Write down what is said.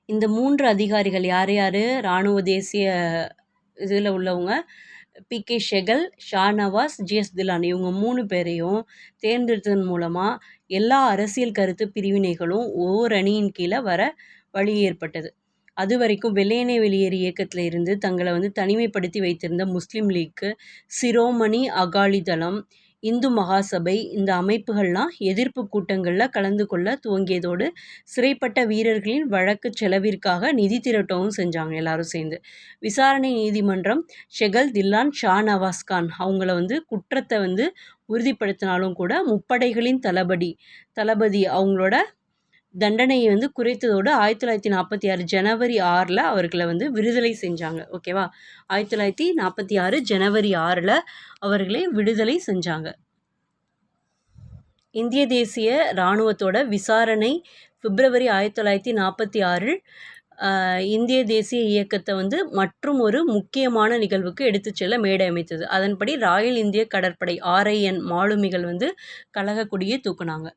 இந்த 3 அதிகாரிகள் யார் யார்? இராணுவ தேசிய இதில் உள்ளவங்க பி.கே. ஷெகல், ஷா நவாஸ், ஜி.எஸ். தில்லான் இவங்க 3 பேரையும் தேர்ந்தெடுத்ததன் மூலமாக எல்லா அரசியல் கருத்து பிரிவினைகளும் ஓரணியின் கீழே வர வழி ஏற்பட்டது. அது வரைக்கும் வெள்ளையனே வெளியேறு இயக்கத்தில் இருந்து தங்களை தனிமைப்படுத்தி வைத்திருந்த முஸ்லீம் லீக்கு, சிரோமணி அகாலிதளம், இந்து மகாசபை இந்த அமைப்புகள்லாம் எதிர்ப்பு கூட்டங்களில் கலந்து கொள்ள துவங்கியதோடு சிறைப்பட்ட வீரர்களின் வழக்கு செலவிற்காக நிதி திரட்டவும் செஞ்சாங்க எல்லாரும் சேர்ந்து. விசாரணை நீதிமன்றம் ஷெகல், தில்லான், ஷா நவாஸ் கான் அவங்கள குற்றத்தை உறுதிப்படுத்தினாலும் கூட முப்படைகளின் தளபதி அவங்களோட தண்டனையை குறைத்ததோடு 1946 ஜனவரி 6 அவர்களை விடுதலை செஞ்சாங்க. ஓகேவா? 1946 ஜனவரி 6 அவர்களை விடுதலை செஞ்சாங்க. இந்திய தேசிய இராணுவத்தோட விசாரணை பிப்ரவரி 1946 இந்திய தேசிய இயக்கத்தை மற்றும் ஒரு முக்கியமான நிகழ்வுக்கு எடுத்துச் செல்ல மேடை அமைத்தது. அதன்படி ராயல் இந்திய கடற்படை RIN மாலுமிகள் கழக கொடியை தூக்குனாங்க.